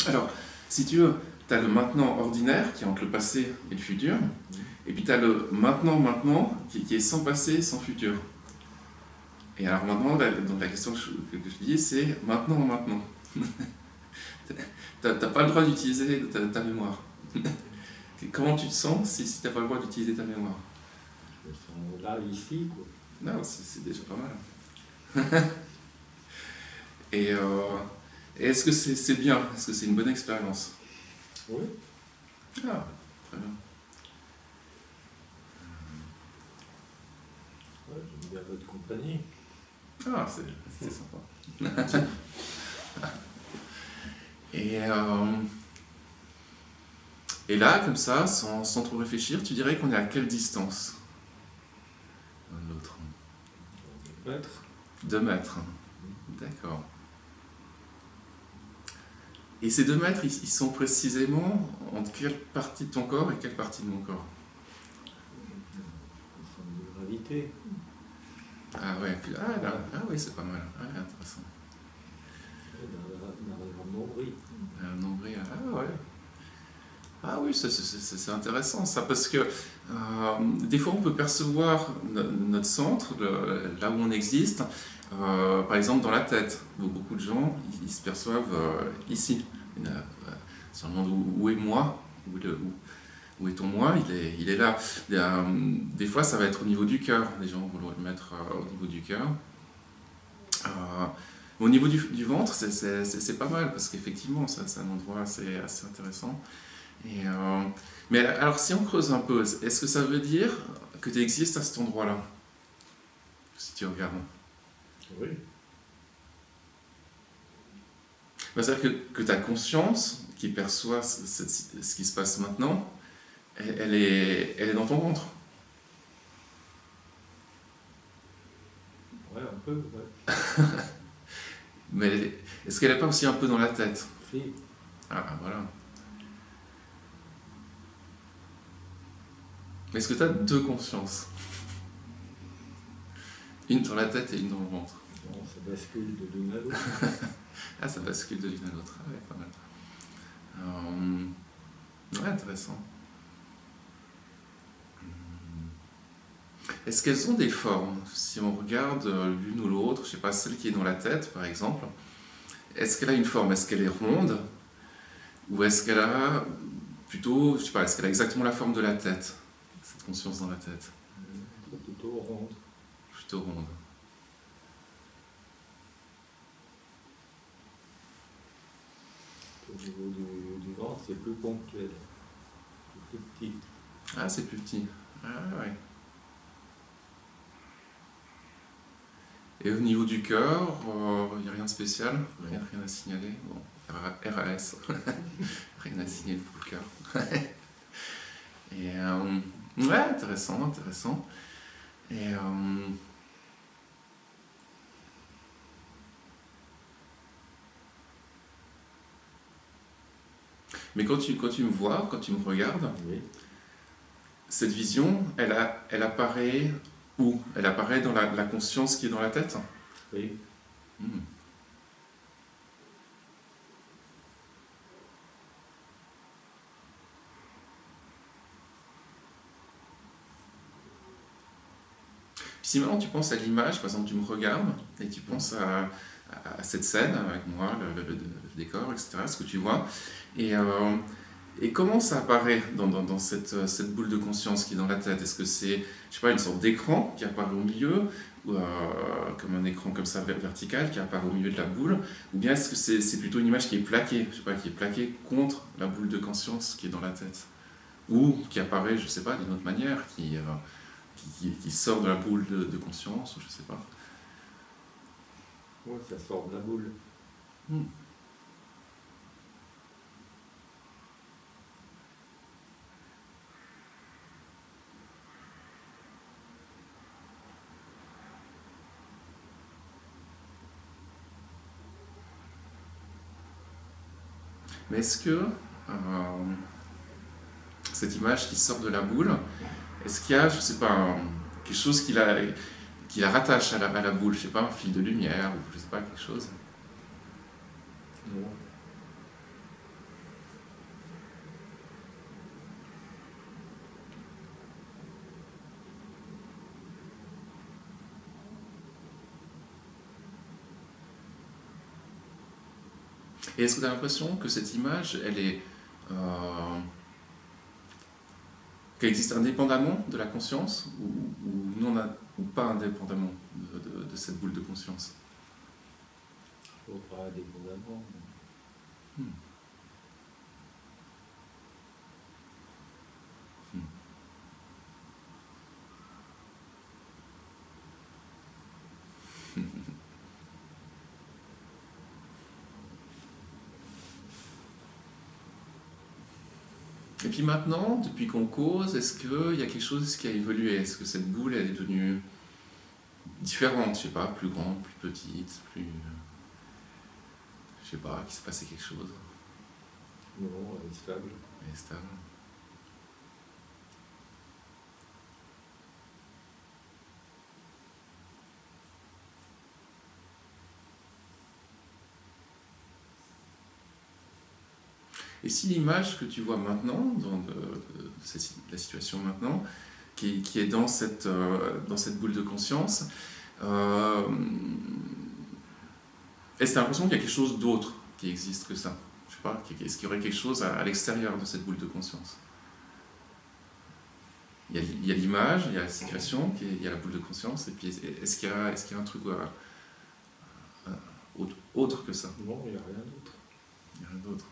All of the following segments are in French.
Alors, si tu veux, tu as le maintenant ordinaire qui est entre le passé et le futur, et puis tu as le maintenant qui est sans passé, sans futur. Et alors maintenant, donc la question que je dis, c'est maintenant. T'as pas le droit d'utiliser ta mémoire. Comment tu te sens si t'as pas le droit d'utiliser ta mémoire? Je me sens là, ici, quoi. Non, c'est déjà pas mal. Et est-ce que c'est bien? Est-ce que c'est une bonne expérience? Oui. Ah, très bien. Ouais, j'aime bien votre compagnie. Ah, c'est sympa. Et là, comme ça, sans trop réfléchir, tu dirais qu'on est à quelle distance l'un de l'autre? 2 mètres. 2 mètres. D'accord. Et ces 2 mètres, ils sont précisément entre quelle partie de ton corps et quelle partie de mon corps? Une forme de gravité. Ah ouais, ah oui, c'est pas mal. Ah, intéressant. Dans le nombril. Un nombril, ah ouais. Ah oui, c'est intéressant ça, parce que des fois on peut percevoir notre centre, là où on existe, par exemple dans la tête. Beaucoup de gens, ils se perçoivent ici. Sur le monde où est moi, où est ton moi, il est là. Des fois ça va être au niveau du cœur, les gens vont le mettre au niveau du cœur. Au niveau du ventre, c'est pas mal, parce qu'effectivement, c'est un endroit assez intéressant. Mais alors, si on creuse un peu, est-ce que ça veut dire que tu existes à cet endroit-là? Si tu regardes. Oui. C'est-à-dire que ta conscience, qui perçoit ce qui se passe maintenant, elle est dans ton ventre. Ouais, un peu, ouais. Mais est-ce qu'elle n'est pas aussi un peu dans la tête? Si. Ah, voilà. Mais est-ce que tu as 2 consciences? Une dans la tête et une dans le ventre. Bon, ça bascule de l'une à l'autre. Ah, ça bascule de l'une à l'autre. Ah ouais, pas mal. Ouais, intéressant. Est-ce qu'elles ont des formes? Si on regarde l'une ou l'autre, je sais pas, celle qui est dans la tête, par exemple, est-ce qu'elle a une forme? Est-ce qu'elle est ronde? Ou est-ce qu'elle a plutôt, je sais pas, est-ce qu'elle a exactement la forme de la tête? Cette conscience dans la tête? C'est plutôt ronde. Plutôt ronde. Au niveau du ventre, c'est plus ponctuel. C'est plus petit. Ah, c'est plus petit. Ah, ouais. Et au niveau du cœur, il n'y a rien de spécial? Rien à signaler? Bon, RAS. Rien à signaler pour le cœur. Et ouais, intéressant. Et mais quand tu me vois, quand tu me regardes, Oui. cette vision, elle apparaît où? Elle apparaît dans la conscience qui est dans la tête? Oui. Puis si maintenant tu penses à l'image, par exemple tu me regardes et tu penses à cette scène avec moi, le décor, etc., ce que tu vois, et comment ça apparaît dans cette boule de conscience qui est dans la tête? Est-ce que c'est, je sais pas, une sorte d'écran qui apparaît au milieu, ou comme un écran comme ça vertical qui apparaît au milieu de la boule, ou bien est-ce que c'est plutôt une image qui est plaquée, je sais pas, qui est plaquée contre la boule de conscience qui est dans la tête, ou qui apparaît, je sais pas, d'une autre manière, qui sort de la boule de conscience, ou je sais pas. Ouais, ça sort de la boule. Mais est-ce que cette image qui sort de la boule, est-ce qu'il y a, je sais pas, quelque chose qui la rattache à la boule, je sais pas, un fil de lumière, ou je sais pas, quelque chose? Non. Et est-ce que tu as l'impression que cette image, euh, qu'elle existe indépendamment de la conscience ou pas indépendamment de cette boule de conscience? Je ne vois pas indépendamment. Hmm. Hmm. Et puis maintenant, depuis qu'on cause, est-ce qu'il y a quelque chose qui a évolué? Est-ce que cette boule, elle est devenue différente? Je sais pas, plus grande, plus petite, plus... Je sais pas, qu'il s'est passé quelque chose. Non, elle est stable. Elle est stable. Et si l'image que tu vois maintenant, la situation maintenant, qui est dans cette boule de conscience, est-ce que tu as l'impression qu'il y a quelque chose d'autre qui existe que ça? Je sais pas, est-ce qu'il y aurait quelque chose à l'extérieur de cette boule de conscience? Il y a l'image, il y a la situation, il y a la boule de conscience, et puis est-ce qu'il y a un truc autre que ça? Non, il n'y a rien d'autre. Il n'y a rien d'autre.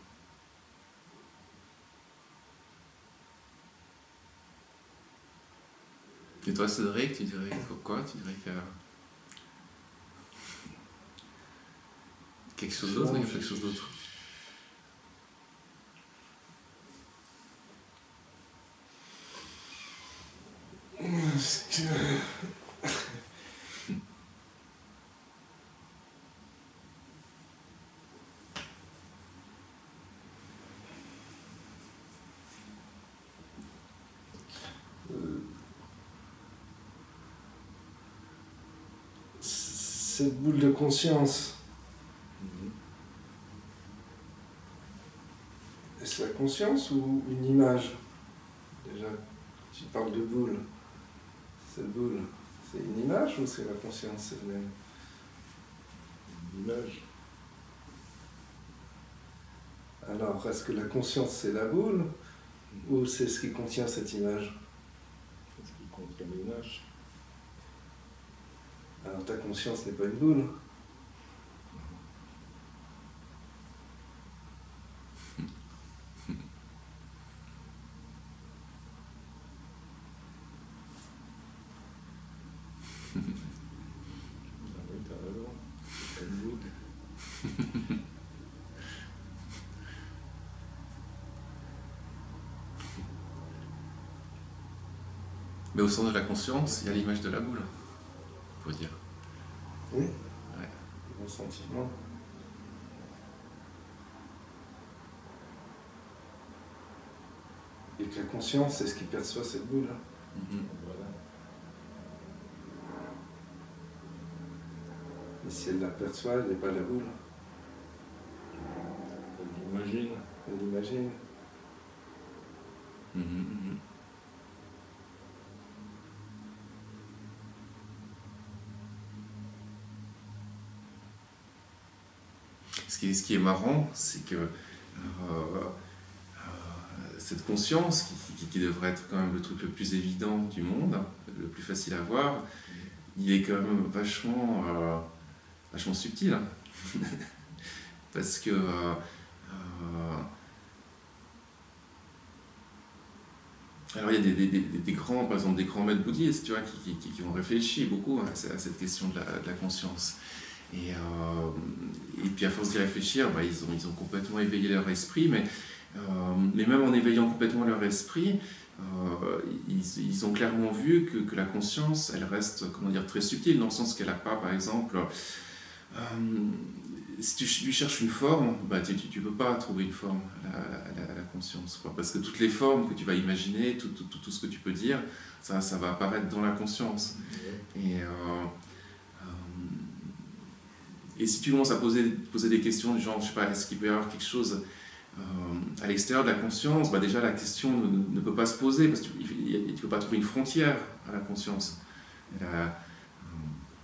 Et toi, Cédric, tu dirais quoi? Tu dirais qu'il y a quelque chose d'autre? Il y a quelque chose d'autre. Cette boule de conscience, est-ce la conscience ou une image? Déjà, tu parles de boule. Cette boule, c'est une image ou c'est la conscience elle-même? Une image. Alors, est-ce que la conscience c'est la boule ou c'est ce qui contient cette image? C'est ce qui contient l'image. Alors ta conscience n'est pas une boule. Ah oui, t'as raison. C'est pas une boule. Mais au centre de la conscience, il y a l'image de la boule, on pourrait dire. Oui. Ouais. Bon sentiment. Et que la conscience, c'est ce qui perçoit cette boule. Voilà. Et si elle la perçoit, elle n'est pas la boule. Elle l'imagine. Elle l'imagine. Ce qui est marrant, c'est que cette conscience, qui devrait être quand même le truc le plus évident du monde, le plus facile à voir, il est quand même vachement subtil. Parce que alors il y a des grands, par exemple des grands maîtres bouddhistes, tu vois, qui ont réfléchi beaucoup à cette question de la conscience. Et puis à force d'y réfléchir, ils ont complètement éveillé leur esprit, mais même en éveillant complètement leur esprit, ils ont clairement vu que la conscience, elle reste, comment dire, très subtile, dans le sens qu'elle n'a pas, par exemple, si tu lui cherches une forme, tu ne peux pas trouver une forme à la conscience, quoi, parce que toutes les formes que tu vas imaginer, tout ce que tu peux dire, ça va apparaître dans la conscience. Et si tu commences à poser des questions du genre, je sais pas, est-ce qu'il peut y avoir quelque chose à l'extérieur de la conscience, déjà la question ne peut pas se poser, parce que tu ne peux pas trouver une frontière à la conscience.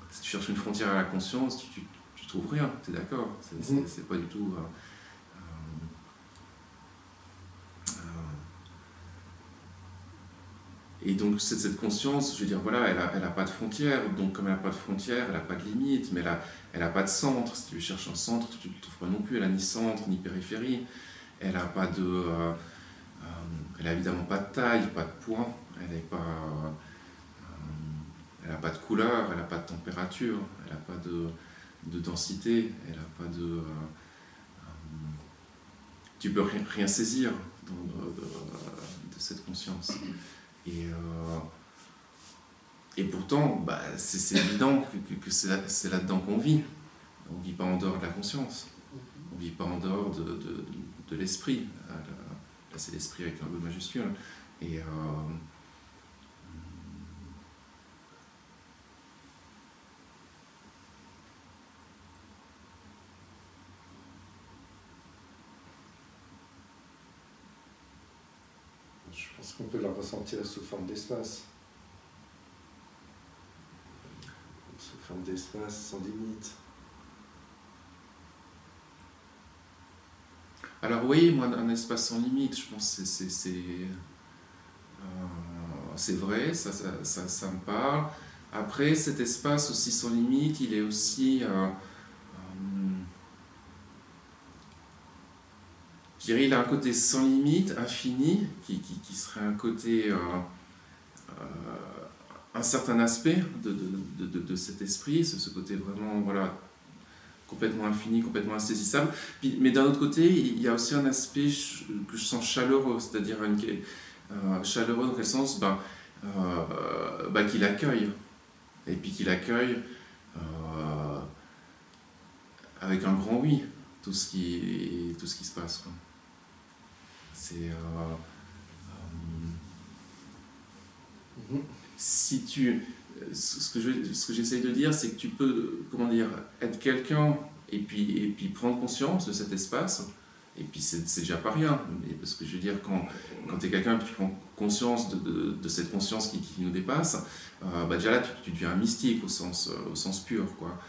Si tu cherches une frontière à la conscience, tu trouves rien, tu es d'accord? C'est pas du tout... et donc cette conscience, je veux dire, voilà, elle a pas de frontières, donc comme elle n'a pas de frontières, elle n'a pas de limite, mais elle a pas de centre. Si tu cherches un centre, tu ne le trouves pas non plus, elle a ni centre, ni périphérie, elle a pas de... elle a évidemment pas de taille, pas de poids, elle est pas... elle n'a pas de couleur, elle n'a pas de température, elle n'a pas de densité, elle n'a pas de... tu peux rien saisir de cette conscience. Et pourtant, bah, c'est évident que c'est là-dedans qu'on vit. On ne vit pas en dehors de la conscience. On ne vit pas en dehors de l'esprit. Là, c'est l'esprit avec un E majuscule. Et je pense qu'on peut la ressentir sous forme d'espace. Sous forme d'espace sans limite. alors oui, moi, un espace sans limite, je pense que c'est vrai, ça me parle. Après, cet espace aussi sans limite, il est aussi... je dirais, il a un côté sans limite, infini, qui serait un côté... un certain aspect de cet esprit, ce côté vraiment, voilà, complètement infini, complètement insaisissable. Mais d'un autre côté, il y a aussi un aspect que je sens chaleureux, c'est-à-dire chaleureux dans quel sens qu'il accueille. Et puis qu'il accueille avec un grand oui, tout ce qui se passe, quoi. C'est... si tu... Ce que j'essaye de dire, c'est que tu peux, comment dire, être quelqu'un et puis prendre conscience de cet espace, et puis c'est déjà pas rien, parce que je veux dire, quand tu es quelqu'un et que tu prends conscience de cette conscience qui nous dépasse, déjà là tu deviens un mystique au sens pur, quoi.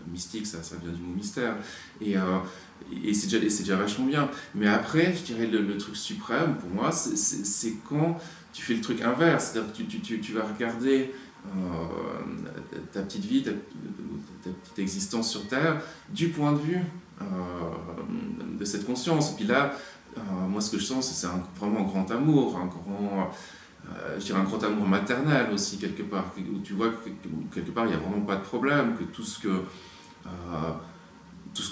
Mystique, ça vient du mot mystère, et c'est déjà vachement bien. Mais après, je dirais le truc suprême pour moi, c'est quand tu fais le truc inverse, c'est-à-dire que tu vas regarder ta petite vie, ta petite existence sur Terre, du point de vue de cette conscience. Et puis là, moi ce que je sens, c'est vraiment un grand amour, je dirais un grand amour maternel aussi, quelque part, où tu vois que quelque part il n'y a vraiment pas de problème, que tout ce que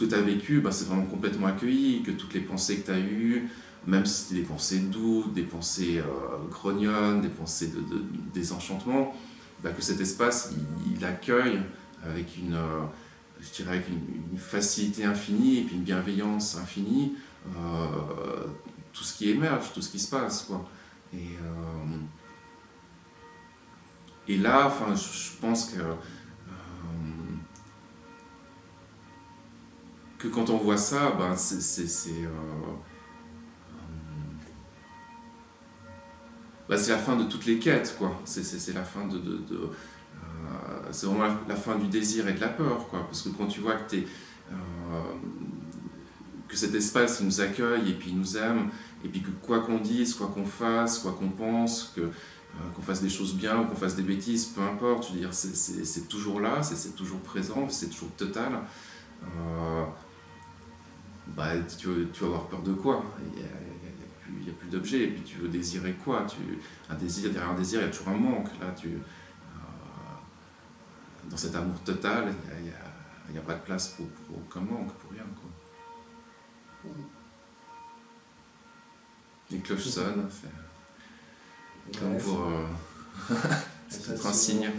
tu as vécu, c'est vraiment complètement accueilli, que toutes les pensées que tu as eues, même si c'était des pensées doutes, des pensées grognonnes, des pensées de désenchantement, que cet espace, il accueille avec je dirais avec une facilité infinie et puis une bienveillance infinie, tout ce qui émerge, tout ce qui se passe, quoi. Et là, enfin, je pense que quand on voit ça, c'est la fin de toutes les quêtes, quoi. C'est la fin c'est vraiment la fin du désir et de la peur, quoi. Parce que quand tu vois que cet espace il nous accueille et puis il nous aime, et puis que quoi qu'on dise, quoi qu'on fasse, quoi qu'on pense, qu'on fasse des choses bien ou qu'on fasse des bêtises, peu importe, je veux dire, c'est toujours là, c'est toujours présent, c'est toujours total. Tu vas avoir peur de quoi? Il n'y a plus d'objet, et puis tu veux désirer quoi? Derrière un désir, il y a toujours un manque. Là, dans cet amour total, il n'y a pas de place pour aucun manque, pour rien, quoi. Les cloches sonnent, c'est comme pour être un signe.